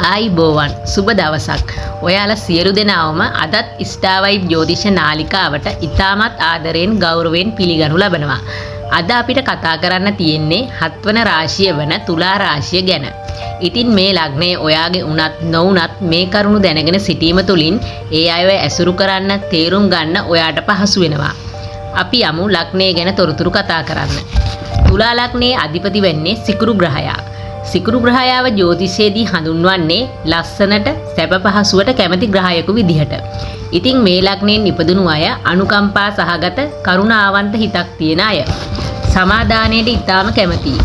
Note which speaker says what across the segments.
Speaker 1: ආයිබෝවන් සුබ දවසක්. ඔයාලා සියලු දෙනාම අදත් ස්ටාර්වයිබ් ජ්‍යොතිෂ නාලිකාවට ඉතාමත් ආදරයෙන් ගෞරවයෙන් පිළිගනු ලබනවා. අද අපිට කතා කරන්න තියෙන්නේ 7 වන රාශිය වන තුලා රාශිය ගැන. ඉතින් මේ ලග්නය ඔයාගේ උනත් නොඋනත් මේ කරුණු දැනගෙන සිටීම තුළින් ඒ අයව ඇසුරු කරන්න තේරුම් ගන්න ඔයාට පහසු වෙනවා. අපි යමු ලග්නය ගැන තොරතුරු කතා කරන්න. තුලා ලග්නයේ අධිපති වෙන්නේ සිකුරු ග්‍රහයා. සිකුරු ග්‍රහයාව ජ්‍යොතිෂයේදී හඳුන්වන්නේ ලස්සනට සැප පහසුවට කැමති ග්‍රහයෙකු විදිහට. ඉතින් මේ ලග්නයෙන් ඉපදුණු අය අනුකම්පා සහගත කරුණාවන්ත හිතක් තියෙන අය. සමාදානයට ඉතාම කැමතියි.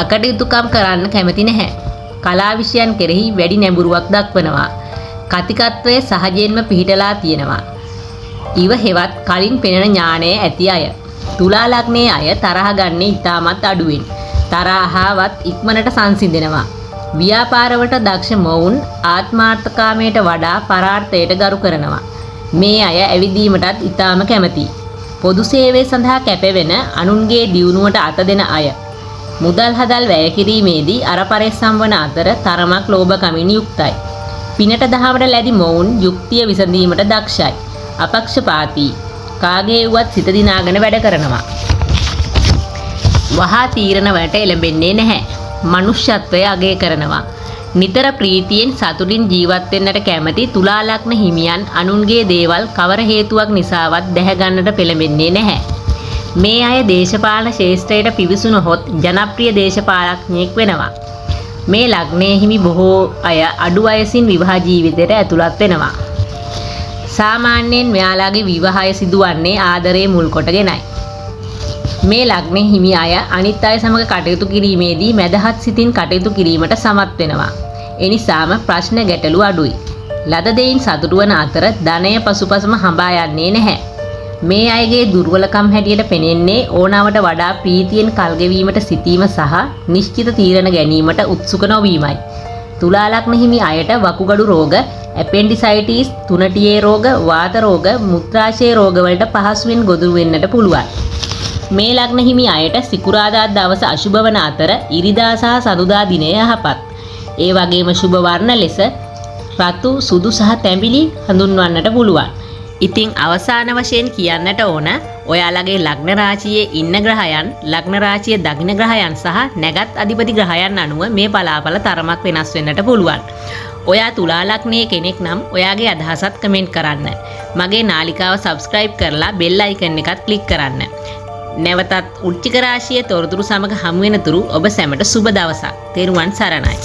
Speaker 1: අකටයුතුකම් කරන්න කැමති නැහැ. කලා විෂයන් කෙරෙහි වැඩි නැඹුරුවක් දක්වනවා. කතිකත්වය සහජයෙන්ම පිහිටලා තියෙනවා. ඉව හෙවත් කලින් පෙනෙන ඥානය ඇති අය. තුලා ලග්නයේ අය තරහ ගන්නේ ඉතාමත් අඩුවෙන්. තරහවත් ඉක්මනට සංසිඳෙනවා. ව්‍යාපාරවලට දක්ෂ මොවුන් ආත්මාර්ථකාමයට වඩා පරාර්ථයට ගරු කරනවා. මේ අය ඇවිදීමටත් ඉතාම කැමතියි. පොදු සේවය සඳහා කැපවෙන අනුන්ගේ දියුණුවට අත දෙන අය. මුදල් හදල් වැය කිරීමේදී අර පරිස්සම් වන අතර තරමක් ලෝභකමින් යුක්තයි. පිනට දහමට ලැබි මොවුන් යුක්තිය විසඳීමට දක්ෂයි. අපක්ෂපාතී. කාගේ වුවත් සිත දිනාගෙන වැඩ කරනවා. වහා තීරණ වලට එළඹෙන්නේ නැහැ. මනුෂ්‍යත්වය අගය කරනවා. නිතර ප්‍රීතියෙන් සතුටින් ජීවත් වෙන්නට කැමති තුලා ලග්න හිමියන් අනුන්ගේ දේවල් කවර හේතුවක් නිසාවත් දැහැ ගන්නට පෙළඹෙන්නේ නැහැ. මේ අය දේශපාලන ශාස්ත්‍රයට පිවිසුනහොත් ජනප්‍රිය දේශපාලඥයෙක් වෙනවා. මේ ලග්නයේ හිමි බොහෝ අය අඩු වයසින් විවාහ ජීවිතයට ඇතුළත් වෙනවා. සාමාන්‍යයෙන් මෙයාලාගේ විවාහය සිදුවන්නේ ආදරයේ මුල් කොටගෙනයි. මේ ලග්නයේ හිමි අය අනිත් අය සමග කටයුතු කිරීමේදී මැදහත් සිතින් කටයුතු කිරීමට සමත් වෙනවා. එනිසාම ප්‍රශ්න ගැටලු අඩුයි. ලද දෙයින් සතුටු වන අතර ධනය පසුපසම හඹා යන්නේ නැහැ. මේ අයගේ දුර්වලකම් හැටියට පෙනෙන්නේ ඕනවට වඩා ප්‍රීතියෙන් කල් ගෙවීමට සිටීම සහ නිශ්චිත තීරණ ගැනීමට උත්සුක නොවීමයි. තුලා ලග්න හිමි අයට වකුගඩු රෝග, ඇපෙන්ඩිසයිටිස්, තුනටියේ රෝග, වාත රෝග, මුත්‍රාශය රෝග වලට පහසුවෙන් ගොදුරු වෙන්නට පුළුවන්. මේ ලග්න හිමි අයට සිකුරාදා දවස අශුභ වන අතර ඉරිදා සහ සඳුදා දිනය යහපත්. ඒ වගේම සුභ වර්ණ ලෙස රතු, සුදු සහ තැඹිලි හඳුන්වන්නට පුළුවන්. ඉතින් අවසාන වශයෙන් කියන්නට ඕන ඔයාලගේ ලග්න රාශියේ ඉන්න ග්‍රහයන්, ලග්න රාශිය දකින ග්‍රහයන් සහ නැගත් අධිපති ග්‍රහයන් අනුව මේ බලාපල තරමක් වෙනස් වෙන්නට පුළුවන්. ඔයා තුලා ලග්නයේ කෙනෙක් නම් ඔයාගේ අදහසත් කමෙන්ට් කරන්න. මගේ නාලිකාව සබ්ස්ක්‍රයිබ් කරලා බෙල් අයිකන් එකත් ක්ලික් කරන්න. නැවතත් වෘශ්චික රාශියේ තොරතුරු සමග හමු වෙනතුරු ඔබ සැමට සුබ දවසක්. තෙරුවන් සරණයි.